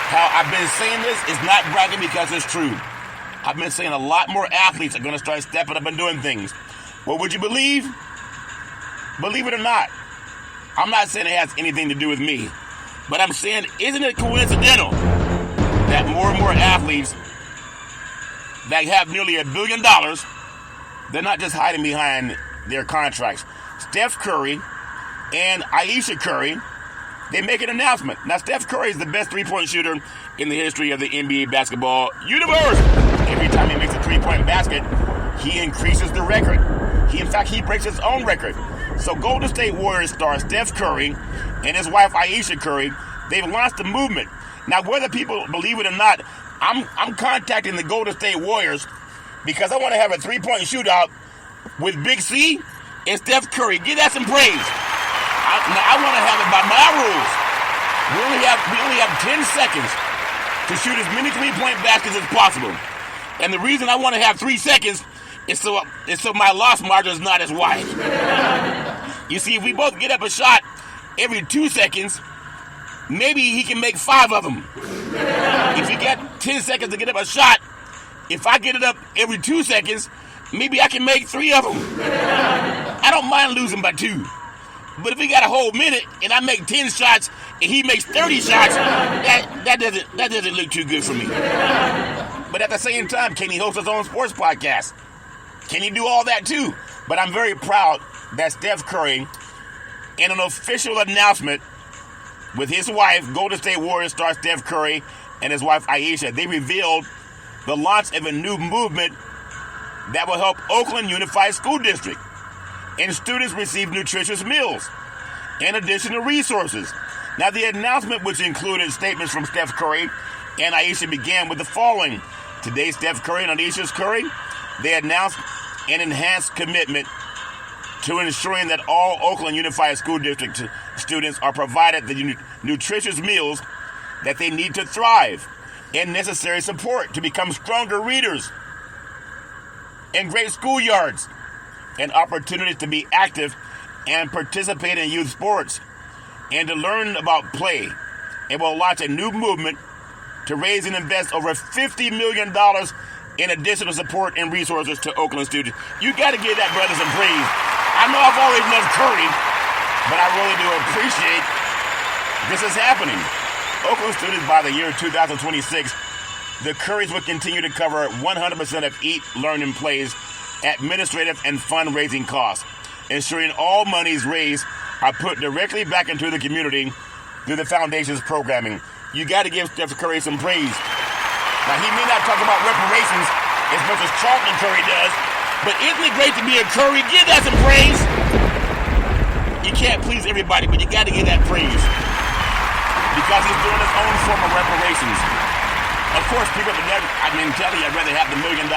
how I've been saying this? It's not bragging because it's true. I've been saying a lot more athletes are going to start stepping up and doing things. Well, would you believe? Believe it or not, I'm not saying it has anything to do with me. But I'm saying, isn't it coincidental that more and more athletes that have nearly $1 billion, they're not just hiding behind their contracts. Steph Curry and Ayesha Curry, they make an announcement. Now, Steph Curry is the best three-point shooter in the history of the NBA basketball universe. Every time he makes a three-point basket, he increases the record. In fact, he breaks his own record. So Golden State Warriors star Steph Curry and his wife Ayesha Curry, they've launched a movement. Now, whether people believe it or not, I'm contacting the Golden State Warriors because I want to have a three-point shootout with Big C and Steph Curry. Give that some praise. I want to have it by my rules. We only have 10 seconds to shoot as many three-point baskets as possible. And the reason I want to have 3 seconds is so my loss margin is not as wide. You see, if we both get up a shot every 2 seconds, maybe he can make 5 of them. If he got 10 seconds to get up a shot, if I get it up every 2 seconds, maybe I can make 3 of them. I don't mind losing by 2. But if we got a whole minute and I make 10 shots and he makes 30 shots, that doesn't look too good for me. But at the same time, can he host his own sports podcast? Can he do all that too? But I'm very proud that Steph Curry, in an official announcement with his wife, Golden State Warriors star Steph Curry, and his wife Ayesha, they revealed the launch of a new movement that will help Oakland Unified School District. And students receive nutritious meals and additional resources. Now, the announcement, which included statements from Steph Curry and Aisha, began with the following. Today, Steph Curry and Aisha Curry, they announced an enhanced commitment to ensuring that all Oakland Unified School District students are provided the nutritious meals that they need to thrive and necessary support to become stronger readers and great schoolyards and opportunities to be active and participate in youth sports and to learn about play. It will launch a new movement to raise and invest over $50 million in additional support and resources to Oakland students. You got to give that brother some praise. I know I've always loved Curry, but I really do appreciate this is happening. Oakland students, by the year 2026, the Currys will continue to cover 100% of Eat, Learn, and Play's administrative and fundraising costs, ensuring all monies raised are put directly back into the community through the foundation's programming. You got to give Steph Curry some praise. Now, he may not talk about reparations as much as Charlton Curry does, but isn't it great to be a Curry? Give that some praise. You can't please everybody, but you got to give that praise because he's doing his own form of reparations. Of course, people tell you I'd rather have the $1 million,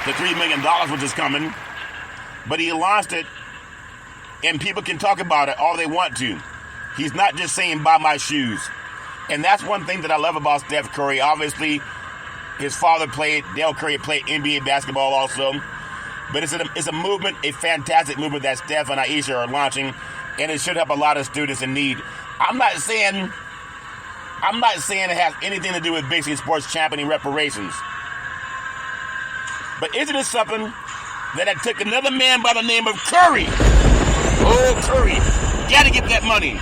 the $3 million, which is coming, but he launched it, and people can talk about it all they want to. He's not just saying, buy my shoes. And that's one thing that I love about Steph Curry. Obviously, his father Dale Curry played NBA basketball also. But it's a movement, a fantastic movement that Steph and Aisha are launching, and it should help a lot of students in need. I'm not saying it has anything to do with Big City Sports championing reparations. But isn't it something that it took another man by the name of Curry? Oh, Curry, you got to get that money.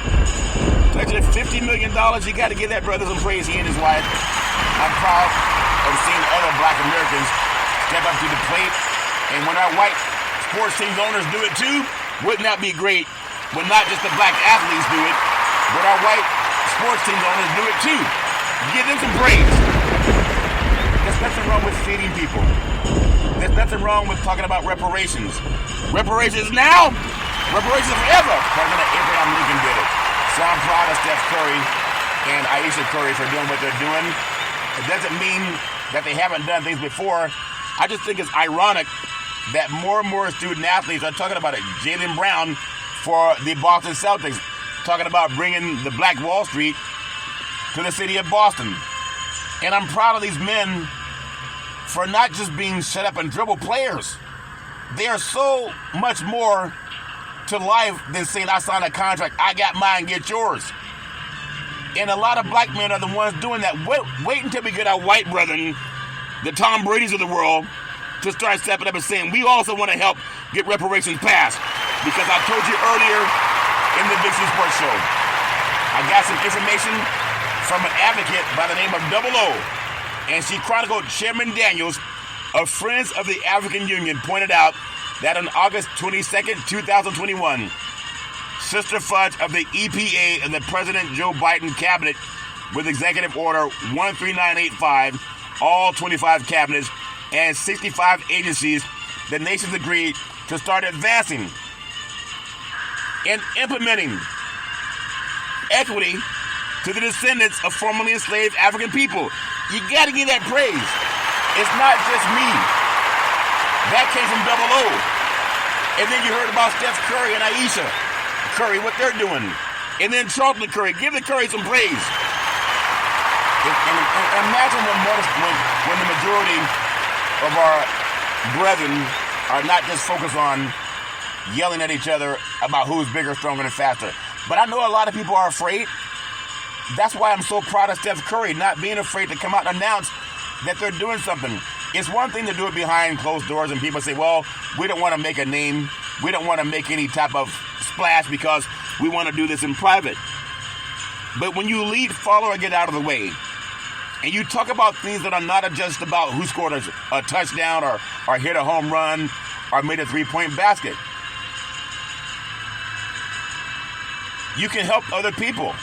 Touching $50 million, you got to give that brother some praise, he and his wife. I'm proud of seeing other black Americans step up to the plate. And when our white sports team owners do it too, wouldn't that be great when not just the black athletes do it, but our white sports team owners do it too? Give them some praise. There's nothing wrong with feeding people. There's nothing wrong with talking about reparations. Reparations now, reparations forever. President Abraham Lincoln did it. So I'm proud of Steph Curry and Aisha Curry for doing what they're doing. It doesn't mean that they haven't done things before. I just think it's ironic that more and more student athletes are talking about it. Jaylen Brown for the Boston Celtics, talking about bringing the Black Wall Street to the city of Boston. And I'm proud of these men for not just being shut up and dribble players. They are so much more to life than saying, I signed a contract, I got mine, get yours. And a lot of black men are the ones doing that. Wait until we get our white brethren, the Tom Brady's of the world, to start stepping up and saying, we also want to help get reparations passed. Because I told you earlier in the Big C Sports Show, I got some information from an advocate by the name of Double O, and she chronicled Chairman Daniels of Friends of the African Union pointed out that on August 22nd, 2021, Sister Fudge of the EPA and the President Joe Biden cabinet with Executive Order 13985, all 25 cabinets and 65 agencies, the nations agreed to start advancing and implementing equity to the descendants of formerly enslaved African people. You got to give that praise. It's not just me. That came from Double O. And then you heard about Steph Curry and Aisha Curry, what they're doing. And then Charlton Curry. Give the Curry some praise. And imagine when the majority of our brethren are not just focused on yelling at each other about who's bigger, stronger, and faster. But I know a lot of people are afraid. That's why I'm so proud of Steph Curry not being afraid to come out and announce that they're doing something. It's one thing to do it behind closed doors and people say, well, we don't want to make a name. We don't want to make any type of splash because we want to do this in private. But when you lead, follow, or get out of the way, and you talk about things that are not just about who scored a touchdown or hit a home run or made a three-point basket, you can help other people.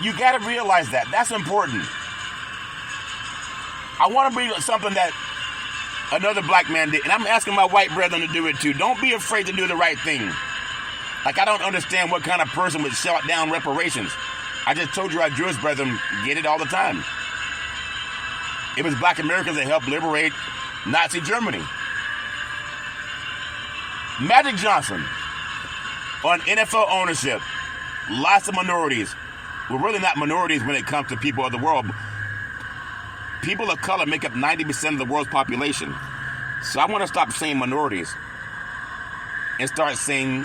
You got to realize that. That's important. I want to bring up something that another black man did, and I'm asking my white brethren to do it too. Don't be afraid to do the right thing. Like, I don't understand what kind of person would shout down reparations. I just told you our Jewish brethren get it all the time. It was black Americans that helped liberate Nazi Germany. Magic Johnson on NFL ownership. Lots of minorities. We're really not minorities when it comes to people of the world. People of color make up 90% of the world's population. So I want to stop saying minorities and start saying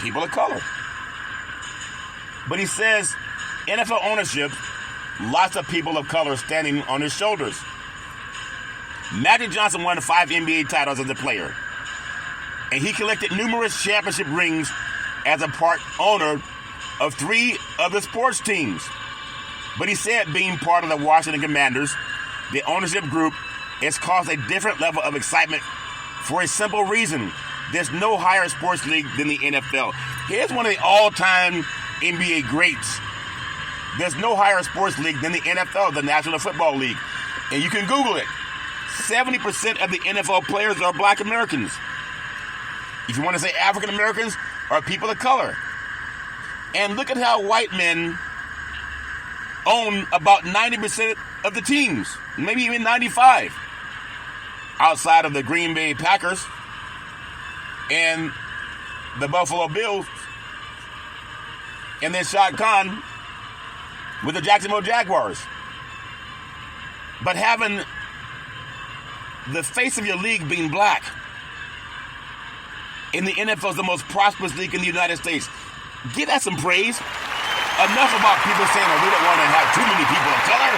people of color. But he says NFL ownership, lots of people of color standing on his shoulders. Magic Johnson won 5 NBA titles as a player. And he collected numerous championship rings as a part owner of 3 of the sports teams. But he said being part of the Washington Commanders, the ownership group, has caused a different level of excitement for a simple reason. There's no higher sports league than the NFL. Here's one of the all-time NBA greats. There's no higher sports league than the NFL, the National Football League. And you can Google it. 70% of the NFL players are black Americans. If you want to say African Americans or people of color. And look at how white men own about 90% of the teams, maybe even 95%, outside of the Green Bay Packers and the Buffalo Bills, and then Shad Khan with the Jacksonville Jaguars. But having the face of your league being black, and the NFL is the most prosperous league in the United States, give that some praise. Enough about people saying that we don't want to have too many people of color.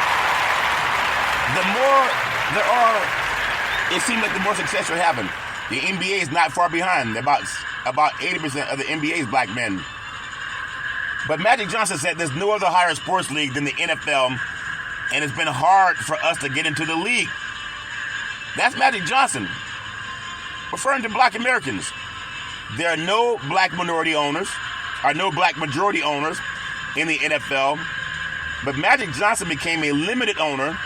The more there are, it seems like the more success you're having. The NBA is not far behind. About 80% of the NBA is black men. But Magic Johnson said there's no other higher sports league than the NFL, and it's been hard for us to get into the league. That's Magic Johnson, referring to black Americans. There are no black minority owners, or no black majority owners in the NFL, but Magic Johnson became a limited owner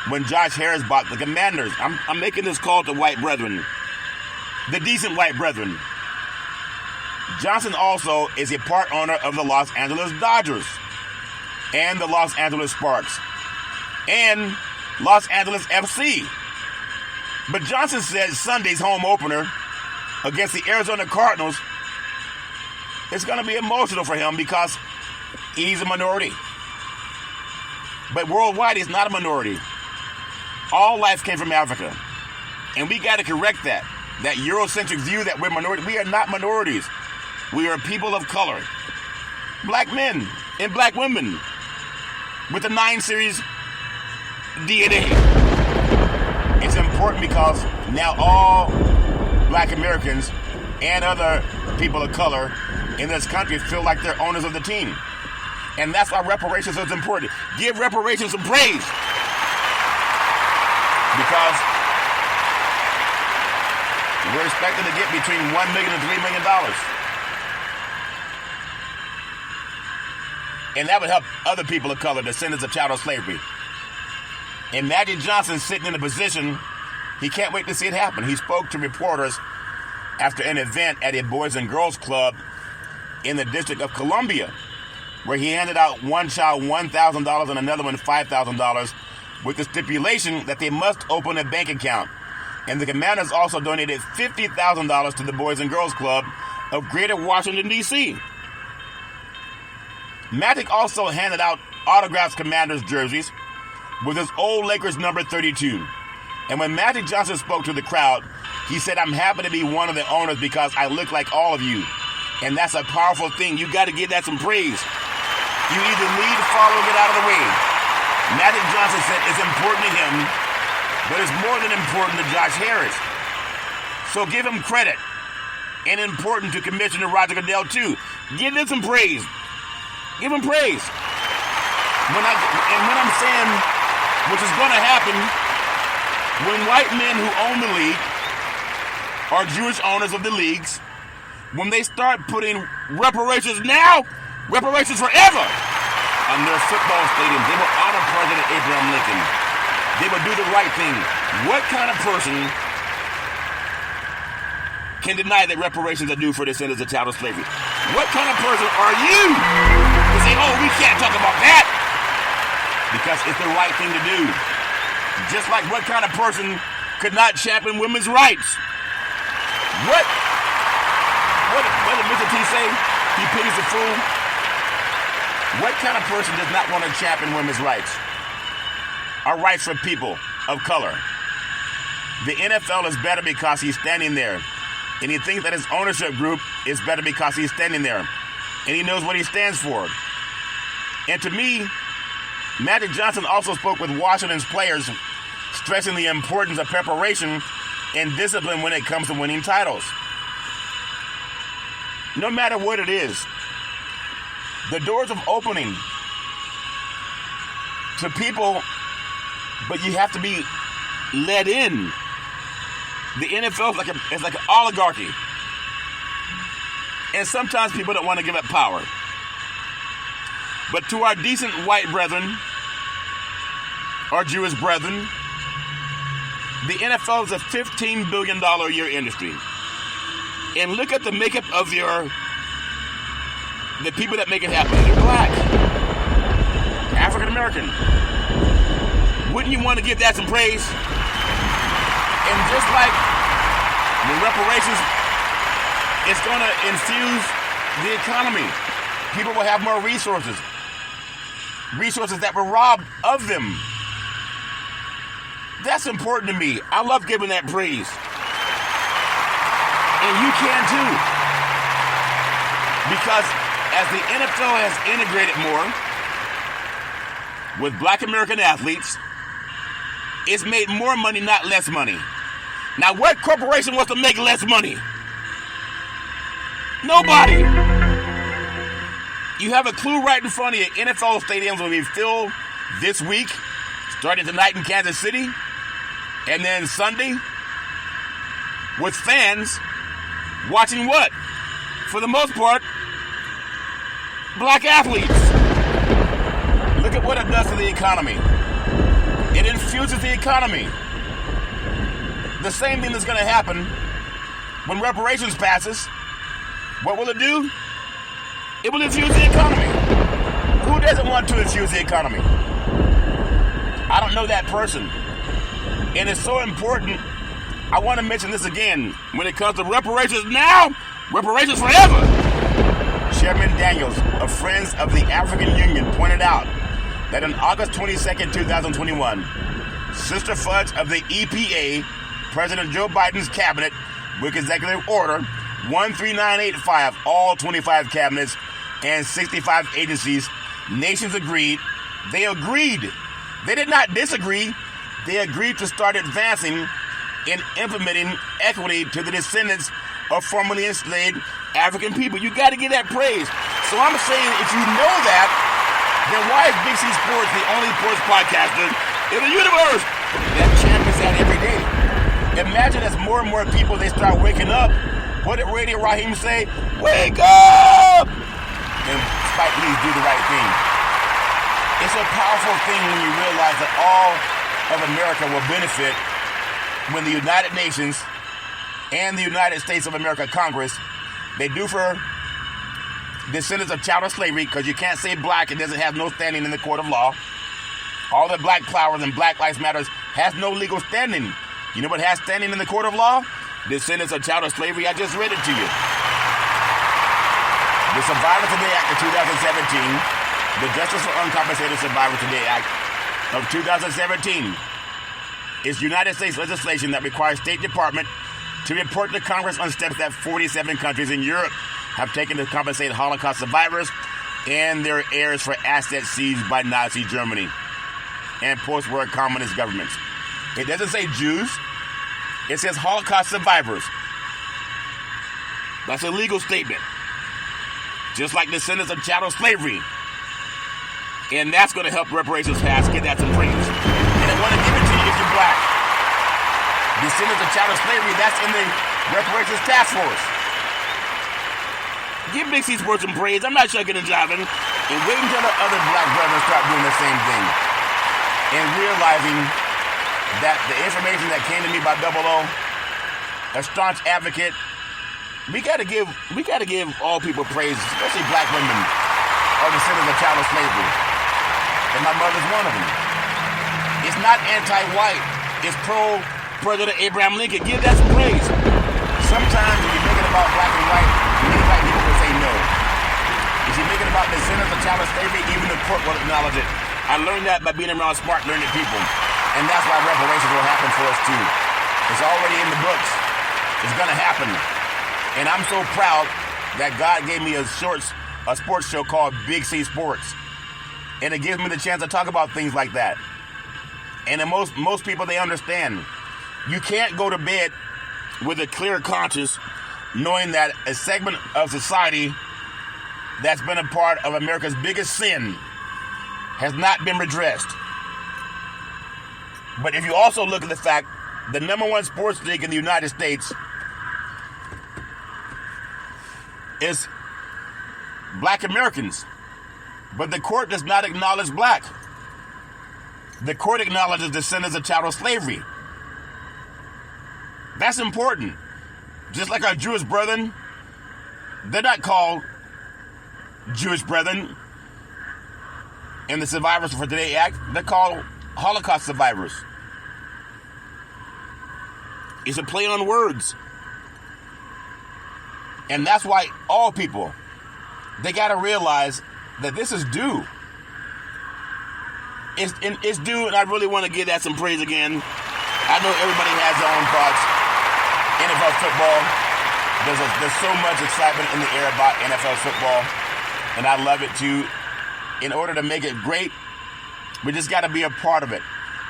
when Josh Harris bought the Commanders. I'm making this call to white brethren, the decent white brethren. Johnson also is a part owner of the Los Angeles Dodgers and the Los Angeles Sparks and Los Angeles FC. But Johnson said Sunday's home opener against the Arizona Cardinals is going to be emotional for him because he's a minority. But worldwide, he's not a minority. All life came from Africa. And we got to correct that Eurocentric view that we're minorities. We are not minorities. We are people of color. Black men and black women with the 9 series DNA. It's important because now all black Americans and other people of color in this country feel like they're owners of the team. And that's why reparations is important. Give reparations some praise. Because we're expected to get between $1 million and $3 million. And that would help other people of color, descendants of chattel slavery. And Magic Johnson sitting in a position, he can't wait to see it happen. He spoke to reporters after an event at a Boys and Girls Club in the District of Columbia, where he handed out one child $1,000 and another one $5,000 with the stipulation that they must open a bank account. And the Commanders also donated $50,000 to the Boys and Girls Club of Greater Washington, D.C. Magic also handed out autographed Commanders jerseys with his old Lakers number 32. And when Magic Johnson spoke to the crowd, he said, "I'm happy to be one of the owners because I look like all of you." And that's a powerful thing. You got to give that some praise. You either lead, follow, get out of the way. Magic Johnson said it's important to him, but it's more than important to Josh Harris. So give him credit. And important to Commissioner Roger Goodell, too. Give them some praise. Give him praise. When I'm saying, which is going to happen, when white men who own the league are Jewish owners of the leagues, when they start putting reparations now, reparations forever on their football stadium, they will honor President Abraham Lincoln. They will do the right thing. What kind of person can deny that reparations are due for descendants of child slavery? What kind of person are you to say, oh, we can't talk about that? Because it's the right thing to do. Just like what kind of person could not champion women's rights? What did Mr. T say? He pities the fool. What kind of person does not want to champion women's rights? Our rights for people of color. The NFL is better because he's standing there. And he thinks that his ownership group is better because he's standing there. And he knows what he stands for. And to me, Magic Johnson also spoke with Washington's players, stressing the importance of preparation and discipline when it comes to winning titles. No matter what it is, the doors of opening to people, but you have to be let in. The NFL is like an oligarchy. And sometimes people don't want to give up power. But to our decent white brethren, our Jewish brethren, the NFL is a $15 billion a year industry. And look at the makeup of the people that make it happen. They're black, African American. Wouldn't you want to give that some praise? And just like the reparations, it's going to infuse the economy. People will have more resources that were robbed of them. That's important to me. I love giving that praise. And you can too. Because as the NFL has integrated more with black American athletes, it's made more money, not less money. Now, what corporation wants to make less money? Nobody. You have a clue right in front of you. NFL stadiums will be filled this week, starting tonight in Kansas City, and then Sunday, with fans watching what? For the most part, black athletes. Look at what it does to the economy. It infuses the economy. The same thing that's going to happen when reparations passes. What will it do? It will infuse the economy. Who doesn't want to infuse the economy? I don't know that person. And it's so important. I want to mention this again. When it comes to reparations now, reparations forever. Chairman Daniels of Friends of the African Union pointed out that on August 22nd, 2021, Sister Fudge of the EPA, President Joe Biden's cabinet, with Executive Order 13985, all 25 cabinets and 65 agencies, nations agreed. They agreed. They did not disagree. They agreed to start advancing in implementing equity to the descendants of formerly enslaved African people. You got to give that praise. So I'm saying, if you know that, then why is Big C Sports the only sports podcaster in the universe that champions that every day? Imagine as more and more people, they start waking up. What did Radio Raheem say? Wake up! And Spike Lee do the right thing. It's a powerful thing when you realize that all of America will benefit when the United Nations and the United States of America Congress, they do for descendants of chattel slavery, because you can't say black, it doesn't have no standing in the court of law. All the black flowers and Black Lives Matters has no legal standing. You know what has standing in the court of law? Descendants of chattel slavery. I just read it to you. The Survivors Today Act of 2017, the Justice for Uncompensated Survivors Today Act of 2017 is United States legislation that requires State Department to report to Congress on steps that 47 countries in Europe have taken to compensate Holocaust survivors and their heirs for assets seized by Nazi Germany and post-war communist governments. It doesn't say Jews. It says Holocaust survivors. That's a legal statement. Just like descendants of chattel slavery. And that's going to help reparations pass. Get that some praise. And I want to give it to you if you're black. Descendants of chattel slavery, that's in the reparations task force. Give Big C Sports some praise. I'm not shucking and jiving. And wait until the other black brothers start doing the same thing. And realizing that the information that came to me by Double O, a staunch advocate we gotta give all people praise, especially black women, are descendants of child of slavery. And my mother's one of them. It's not anti-white. It's pro-President Abraham Lincoln. Give that some praise. Sometimes when you make it about black and white, many white people will say no. If you make it about descendants of child of slavery, even the court will acknowledge it. I learned that by being around smart, learned people. And that's why reparations will happen for us too. It's already in the books. It's gonna happen. And I'm so proud that God gave me a sports show called Big C Sports. And it gives me the chance to talk about things like that. And then most people, they understand. You can't go to bed with a clear conscience knowing that a segment of society that's been a part of America's biggest sin has not been redressed. But if you also look at the fact, the number one sports league in the United States is black Americans. But the court does not acknowledge black. The court acknowledges descendants of chattel slavery. That's important. Just like our Jewish brethren, they're not called Jewish brethren in the Survivors for Today Act. They're called Holocaust survivors. It's a play on words. And that's why all people, they got to realize that this is due. It's due, and I really want to give that some praise again. I know everybody has their own thoughts. NFL football, there's so much excitement in the air about NFL football, and I love it too. In order to make it great, we just got to be a part of it.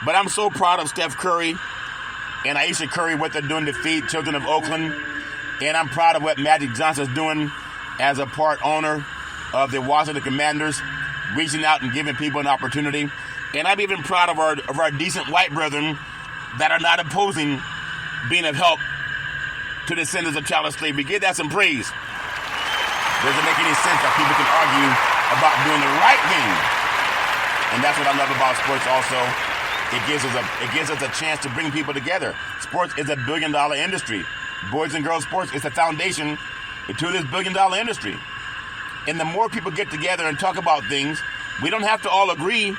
But I'm so proud of Steph Curry and Aisha Curry, what they're doing to feed children of Oakland. And I'm proud of what Magic Johnson's doing as a part owner of the Washington Commanders, reaching out and giving people an opportunity. And I'm even proud of our decent white brethren that are not opposing being of help to descendants of child slavery. Give that some praise. Doesn't make any sense that people can argue about doing the right thing. And that's what I love about sports also. It gives us a chance to bring people together. Sports is a $1 billion industry. Boys and girls sports is the foundation to this $1 billion industry. And the more people get together and talk about things, we don't have to all agree,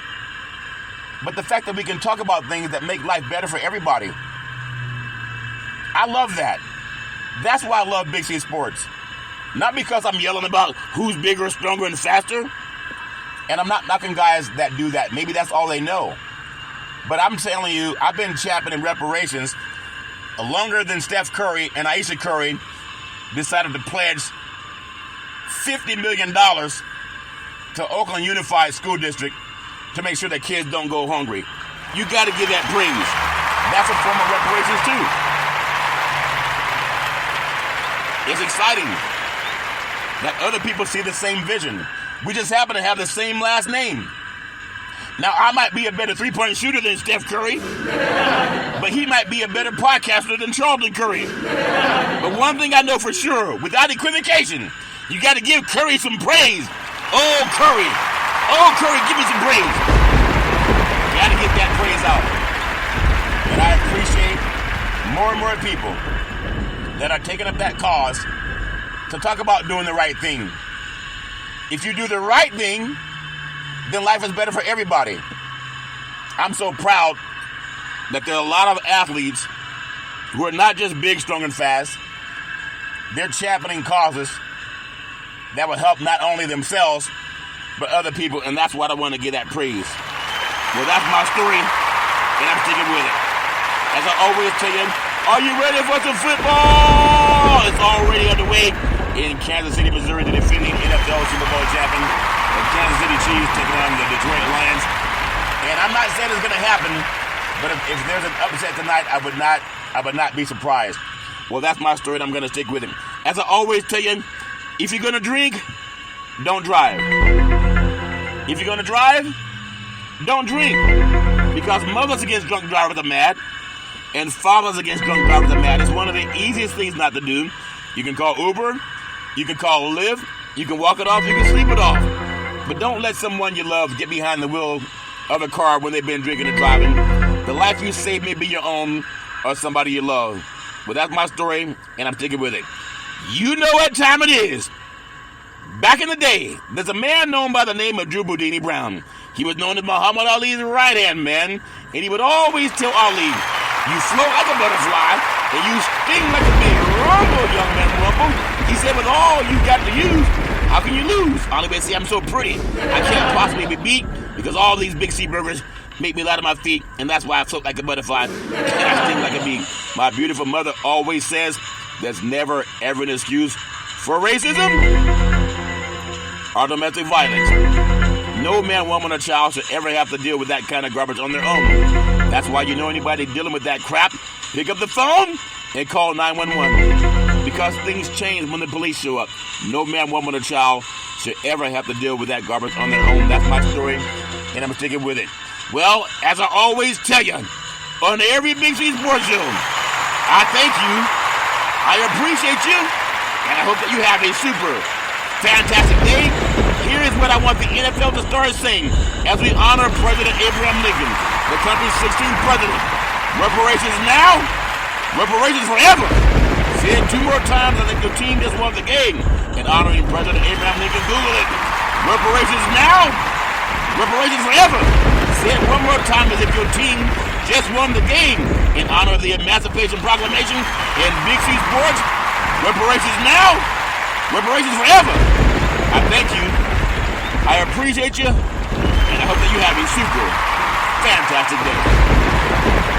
but the fact that we can talk about things that make life better for everybody. I love that. That's why I love Big C Sports. Not because I'm yelling about who's bigger, stronger, and faster. And I'm not knocking guys that do that. Maybe that's all they know. But I'm telling you, I've been championing reparations longer than Steph Curry and Aisha Curry decided to pledge $50 million to Oakland Unified School District to make sure that kids don't go hungry. You got to give that praise. That's a form of reparations too. It's exciting that other people see the same vision. We just happen to have the same last name. Now, I might be a better three-point shooter than Steph Curry, but he might be a better podcaster than Charlton Curry. But one thing I know for sure, without equivocation, you got to give Curry some praise. Oh, Curry, give me some praise. Got to get that praise out. And I appreciate more and more people that are taking up that cause to talk about doing the right thing. If you do the right thing, then life is better for everybody. I'm so proud that there are a lot of athletes who are not just big, strong, and fast. They're championing causes that will help not only themselves, but other people, and that's why I want to give that praise. Well, that's my story, and I'm sticking with it. As I always tell you, are you ready for some football? It's already underway in Kansas City, Missouri, the defending NFL Super Bowl champion. The Kansas City Chiefs taking on the Detroit Lions. And I'm not saying it's going to happen, but if there's an upset tonight, I would not be surprised. Well, that's my story, and I'm going to stick with it. As I always tell you, if you're going to drink, don't drive. If you're going to drive, don't drink. Because mothers against drunk drivers are mad, and fathers against drunk drivers are mad. It's one of the easiest things not to do. You can call Uber, you can call Lyft, you can walk it off, you can sleep it off. But don't let someone you love get behind the wheel of a car when they've been drinking and driving. The life you save may be your own or somebody you love. But that's my story, and I'm sticking with it. You know what time it is. Back in the day, there's a man known by the name of Drew Boudini Brown. He was known as Muhammad Ali's right-hand man, and he would always tell Ali, you float like a butterfly, and you sting like a bee. Rumble, young man, rumble. He said, with all you got to use, how can you lose? Ali would say, I'm so pretty. I can't possibly be beat because all these Big C burgers make me light on my feet, and that's why I float like a butterfly and I sting like a bee. My beautiful mother always says there's never ever an excuse for racism or domestic violence. No man, woman, or child should ever have to deal with that kind of garbage on their own. That's why you know anybody dealing with that crap, pick up the phone and call 911. Because things change when the police show up. No man, woman, or child should ever have to deal with that garbage on their own. That's my story, and I'm sticking with it. Well, as I always tell you, on every Big C Sports Show, I thank you, I appreciate you, and I hope that you have a super fantastic day. Here is what I want the NFL to start saying as we honor President Abraham Lincoln, the country's 16th president. Reparations now, reparations forever. Say it 2 more times as if your team just won the game. In honoring President Abraham Lincoln, Google it. Reparations now, reparations forever. Say it 1 more time as if your team just won the game. In honor of the Emancipation Proclamation in Big C Sports. Reparations now, reparations forever. I thank you. I appreciate you, and I hope that you have a super fantastic day.